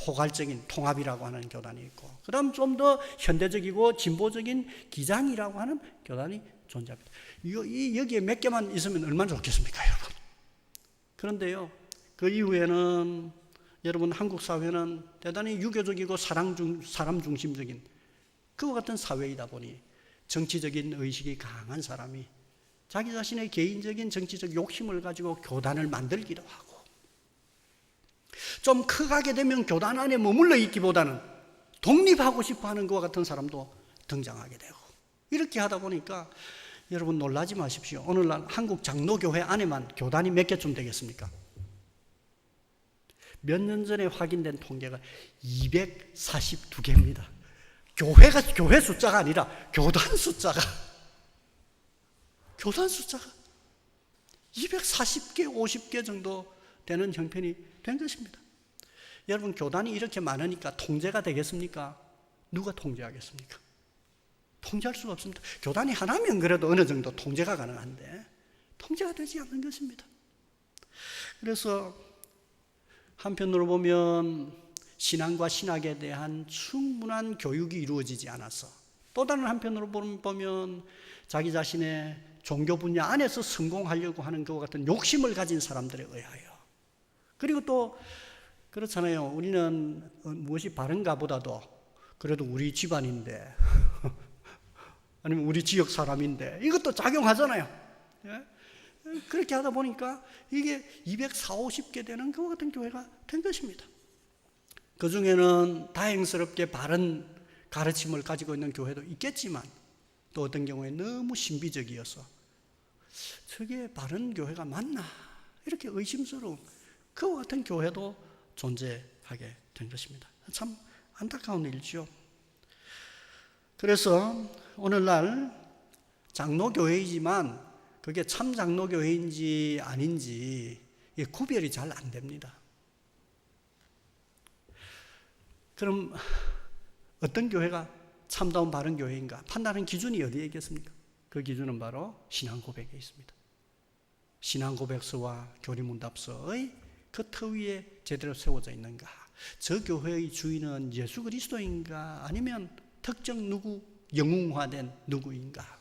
포괄적인 통합이라고 하는 교단이 있고, 그 다음 좀 더 현대적이고 진보적인 기장이라고 하는 교단이 존재합니다. 여기에 몇 개만 있으면 얼마나 좋겠습니까, 여러분? 그런데요, 그 이후에는 여러분, 한국 사회는 대단히 유교적이고 사람 중심적인 그와 같은 사회이다 보니 정치적인 의식이 강한 사람이 자기 자신의 개인적인 정치적 욕심을 가지고 교단을 만들기도 하고, 좀 커가게 되면 교단 안에 머물러 있기보다는 독립하고 싶어하는 것과 같은 사람도 등장하게 되고, 이렇게 하다 보니까 여러분 놀라지 마십시오. 오늘날 한국 장로교회 안에만 교단이 몇 개쯤 되겠습니까? 몇 년 전에 확인된 통계가 242개입니다. 교회 숫자가 아니라 교단 숫자가 240개, 50개 정도 되는 형편이 된 것입니다. 여러분, 교단이 이렇게 많으니까 통제가 되겠습니까? 누가 통제하겠습니까? 통제할 수가 없습니다. 교단이 하나면 그래도 어느 정도 통제가 가능한데 통제가 되지 않는 것입니다. 그래서 한편으로 보면 신앙과 신학에 대한 충분한 교육이 이루어지지 않아서, 또 다른 한편으로 보면 자기 자신의 종교 분야 안에서 성공하려고 하는 것과 같은 욕심을 가진 사람들에 의하여, 그리고 또 그렇잖아요. 우리는 무엇이 바른가 보다도 그래도 우리 집안인데 아니면 우리 지역 사람인데 이것도 작용하잖아요. 예? 그렇게 하다 보니까 이게 240, 50개 되는 그와 같은 교회가 된 것입니다. 그 중에는 다행스럽게 바른 가르침을 가지고 있는 교회도 있겠지만, 또 어떤 경우에 너무 신비적이어서 저게 바른 교회가 맞나 이렇게 의심스러운 그와 같은 교회도 존재하게 된 것입니다. 참 안타까운 일이죠. 그래서 오늘날 장로교회이지만 그게 참 장로교회인지 아닌지 구별이 잘 안 됩니다. 그럼 어떤 교회가 참다운 바른 교회인가 판단하는 기준이 어디에 있겠습니까? 그 기준은 바로 신앙 고백에 있습니다. 신앙 고백서와 교리문답서의 그 터 위에 제대로 세워져 있는가? 저 교회의 주인은 예수 그리스도인가? 아니면 특정 누구, 영웅화된 누구인가?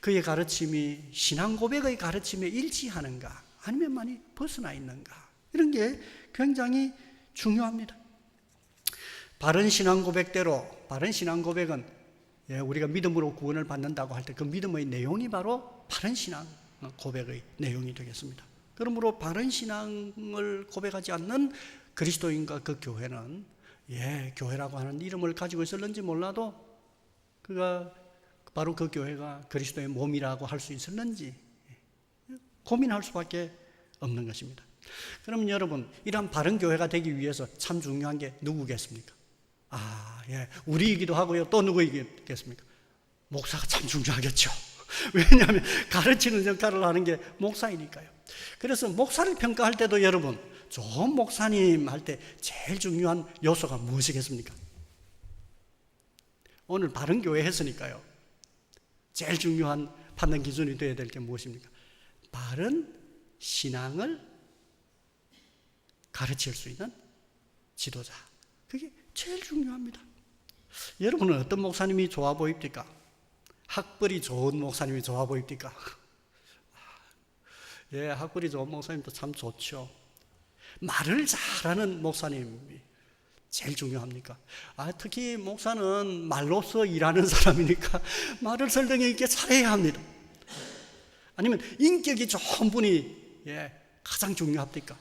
그의 가르침이 신앙 고백의 가르침에 일치하는가? 아니면 많이 벗어나 있는가? 이런 게 굉장히 중요합니다. 바른 신앙 고백대로, 바른 신앙 고백은 우리가 믿음으로 구원을 받는다고 할 때 그 믿음의 내용이 바로 바른 신앙 고백의 내용이 되겠습니다. 그러므로 바른 신앙을 고백하지 않는 그리스도인과 그 교회는 교회라고 하는 이름을 가지고 있었는지 몰라도 그가 바로 그 교회가 그리스도의 몸이라고 할 수 있었는지 고민할 수밖에 없는 것입니다. 그럼 여러분, 이런 바른 교회가 되기 위해서 참 중요한 게 누구겠습니까? 우리이기도 하고요. 또 누구이겠습니까? 목사가 참 중요하겠죠. 왜냐하면 가르치는 역할을 하는 게 목사이니까요. 그래서 목사를 평가할 때도 여러분, 좋은 목사님 할 때 제일 중요한 요소가 무엇이겠습니까? 오늘 바른 교회 했으니까요. 제일 중요한 판단 기준이 되어야 될 게 무엇입니까? 바른 신앙을 가르칠 수 있는 지도자. 그게 제일 중요합니다. 여러분은 어떤 목사님이 좋아 보입니까? 학벌이 좋은 목사님이 좋아 보입니까? 학벌이 좋은 목사님도 참 좋죠. 말을 잘하는 목사님이 제일 중요합니까? 특히 목사는 말로서 일하는 사람이니까 말을 설득력 있게 잘해야 합니다. 아니면 인격이 좋은 분이 가장 중요합니까?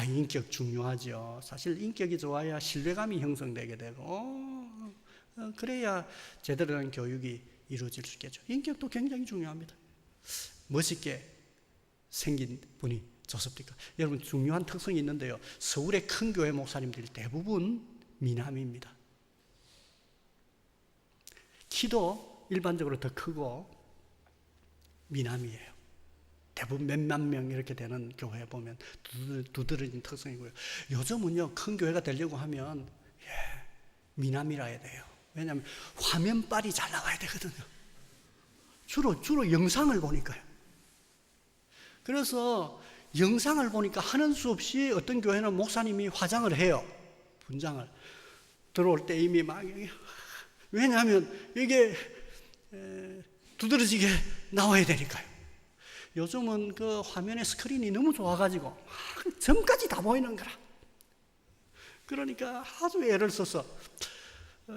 인격 중요하죠. 사실 인격이 좋아야 신뢰감이 형성되게 되고 그래야 제대로 된 교육이 이루어질 수 있겠죠. 인격도 굉장히 중요합니다. 멋있게 생긴 분이 좋습니까? 여러분, 중요한 특성이 있는데요. 서울의 큰 교회 목사님들이 대부분 미남입니다. 키도 일반적으로 더 크고 미남이에요. 대부분 몇만 명 이렇게 되는 교회에 보면 두드러진 특성이고요. 요즘은요, 큰 교회가 되려고 하면 미남이라 해야 돼요. 왜냐하면 화면빨이 잘 나와야 되거든요. 주로 영상을 보니까요. 그래서 영상을 보니까 하는 수 없이 어떤 교회는 목사님이 화장을 해요. 분장을. 들어올 때 이미 막, 왜냐하면 이게 두드러지게 나와야 되니까요. 요즘은 그 화면에 스크린이 너무 좋아가지고 점까지 다 보이는 거라. 그러니까 아주 애를 써서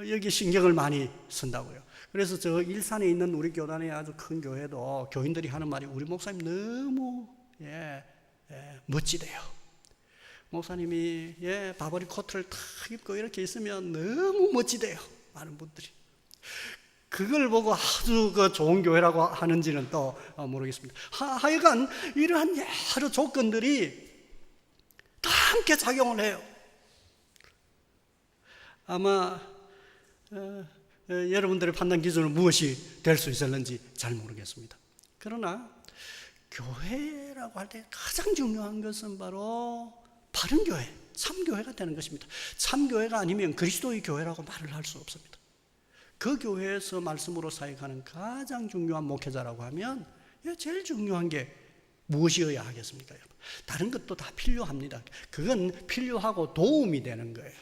여기 신경을 많이 쓴다고요. 그래서 저 일산에 있는 우리 교단의 아주 큰 교회도 교인들이 하는 말이 우리 목사님 너무 멋지대요. 목사님이 바버리 코트를 탁 입고 이렇게 있으면 너무 멋지대요. 많은 분들이. 그걸 보고 아주 그 좋은 교회라고 하는지는 또 모르겠습니다. 하여간 이러한 여러 조건들이 다 함께 작용을 해요. 아마 여러분들의 판단 기준은 무엇이 될 수 있었는지 잘 모르겠습니다. 그러나 교회라고 할 때 가장 중요한 것은 바로 바른 교회, 참교회가 되는 것입니다. 참교회가 아니면 그리스도의 교회라고 말을 할 수 없습니다. 그 교회에서 말씀으로 사역하는 가장 중요한 목회자라고 하면 제일 중요한 게 무엇이어야 하겠습니까? 다른 것도 다 필요합니다. 그건 필요하고 도움이 되는 거예요.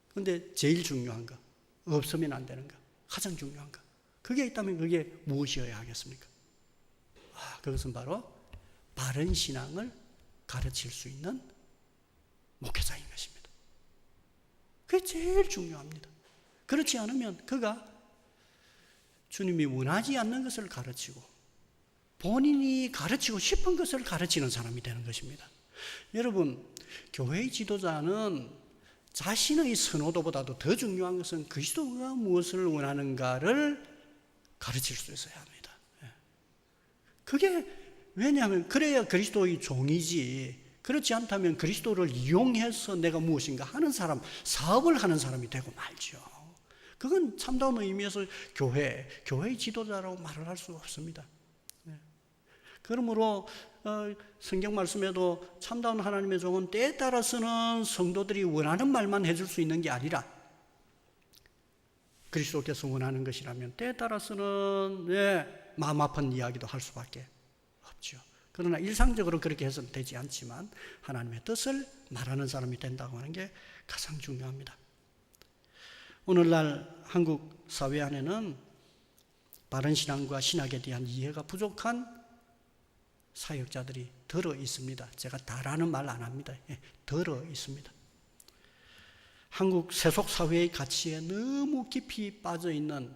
그런데 제일 중요한 거, 없으면 안 되는 거, 가장 중요한 거, 그게 있다면 그게 무엇이어야 하겠습니까? 그것은 바로 바른 신앙을 가르칠 수 있는 목회자인 것입니다. 그게 제일 중요합니다. 그렇지 않으면 그가 주님이 원하지 않는 것을 가르치고 본인이 가르치고 싶은 것을 가르치는 사람이 되는 것입니다. 여러분, 교회의 지도자는 자신의 선호도보다도 더 중요한 것은 그리스도가 무엇을 원하는가를 가르칠 수 있어야 합니다. 그게 왜냐하면 그래야 그리스도의 종이지, 그렇지 않다면 그리스도를 이용해서 내가 무엇인가 하는 사람, 사업을 하는 사람이 되고 말죠. 그건 참다운 의미에서 교회의 지도자라고 말을 할 수 없습니다. 그러므로 성경 말씀에도 참다운 하나님의 종은 때에 따라서는 성도들이 원하는 말만 해줄 수 있는 게 아니라 그리스도께서 원하는 것이라면 때에 따라서는 마음 아픈 이야기도 할 수밖에 없죠. 그러나 일상적으로 그렇게 해서는 되지 않지만 하나님의 뜻을 말하는 사람이 된다고 하는 게 가장 중요합니다. 오늘날 한국 사회 안에는 바른 신앙과 신학에 대한 이해가 부족한 사역자들이 들어 있습니다. 제가 다라는 말 안 합니다. 들어 있습니다. 한국 세속 사회의 가치에 너무 깊이 빠져 있는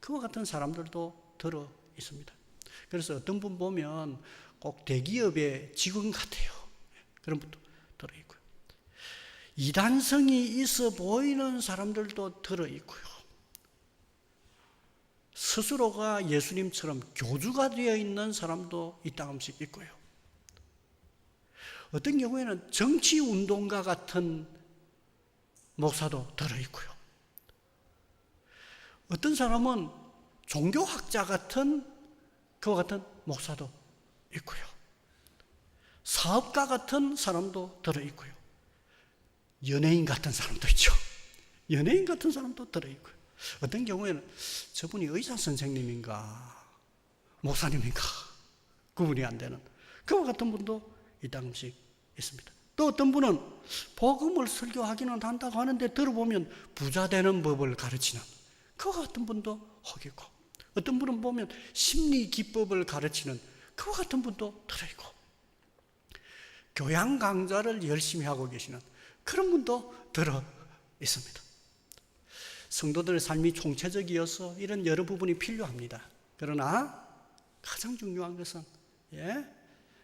그와 같은 사람들도 들어 있습니다. 그래서 어떤 분 보면 꼭 대기업의 직원 같아요. 그런 분도 들어 있고요. 이단성이 있어 보이는 사람들도 들어 있고요. 스스로가 예수님처럼 교주가 되어 있는 사람도 이따금씩 있고요. 어떤 경우에는 정치운동가 같은 목사도 들어있고요. 어떤 사람은 종교학자 같은 그와 같은 목사도 있고요. 사업가 같은 사람도 들어있고요. 연예인 같은 사람도 있죠. 연예인 같은 사람도 들어있고요. 어떤 경우에는 저분이 의사 선생님인가 목사님인가 구분이 안 되는 그와 같은 분도 이따금씩 있습니다. 또 어떤 분은 복음을 설교하기는 한다고 하는데 들어보면 부자 되는 법을 가르치는 그와 같은 분도 허기고, 어떤 분은 보면 심리 기법을 가르치는 그와 같은 분도 들어있고, 교양 강좌를 열심히 하고 계시는 그런 분도 들어 있습니다. 성도들의 삶이 총체적이어서 이런 여러 부분이 필요합니다. 그러나 가장 중요한 것은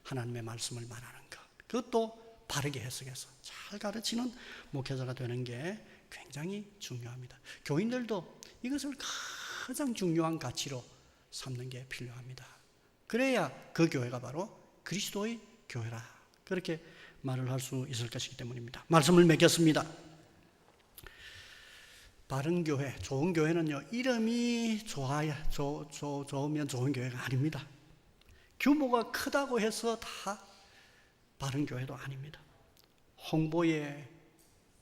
하나님의 말씀을 말하는 것, 그것도 바르게 해석해서 잘 가르치는 목회자가 되는 게 굉장히 중요합니다. 교인들도 이것을 가장 중요한 가치로 삼는 게 필요합니다. 그래야 그 교회가 바로 그리스도의 교회라, 그렇게 말을 할 수 있을 것이기 때문입니다. 말씀을 맺겠습니다. 바른 교회, 좋은 교회는요, 이름이 좋으면 좋은 교회가 아닙니다. 규모가 크다고 해서 다 바른 교회도 아닙니다. 홍보에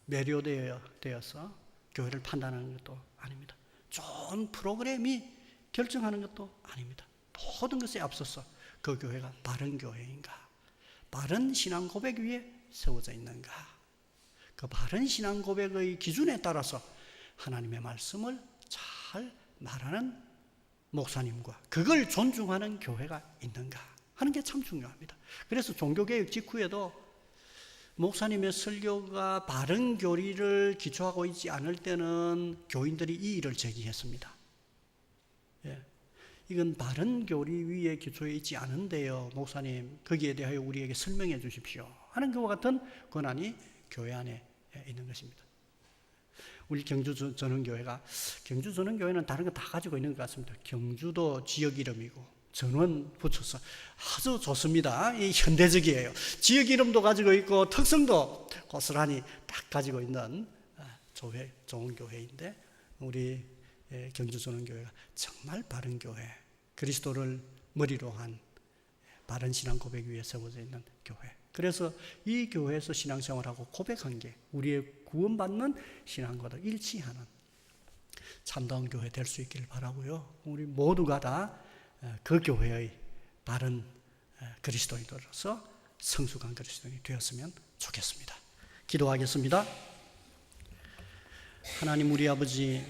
매료되어서 교회를 판단하는 것도 아닙니다. 좋은 프로그램이 결정하는 것도 아닙니다. 모든 것에 앞서서 그 교회가 바른 교회인가, 바른 신앙 고백 위에 세워져 있는가? 그 바른 신앙 고백의 기준에 따라서 하나님의 말씀을 잘 말하는 목사님과 그걸 존중하는 교회가 있는가 하는 게 참 중요합니다. 그래서 종교개혁 직후에도 목사님의 설교가 바른 교리를 기초하고 있지 않을 때는 교인들이 이 일을 제기했습니다. 예. 이건 바른 교리 위에 기초해 있지 않은데요, 목사님 거기에 대하여 우리에게 설명해 주십시오 하는 것과 같은 권한이 교회 안에 있는 것입니다. 우리 경주전원교회가, 경주전원교회는 다른 거 다 가지고 있는 것 같습니다. 경주도 지역 이름이고 전원 붙여서 아주 좋습니다. 이 현대적이에요. 지역 이름도 가지고 있고 특성도 고스란히 딱 가지고 있는 좋은 교회인데, 우리 경주전원교회가 정말 바른 교회, 그리스도를 머리로 한 바른 신앙 고백 위에 세워져 있는 교회. 그래서 이 교회에서 신앙생활하고 고백한 게 우리의 구원받는 신앙과도 일치하는 참다운 교회 될 수 있기를 바라고요. 우리 모두가 다 그 교회의 바른 그리스도인으로서 성숙한 그리스도인이 되었으면 좋겠습니다. 기도하겠습니다. 하나님, 우리 아버지,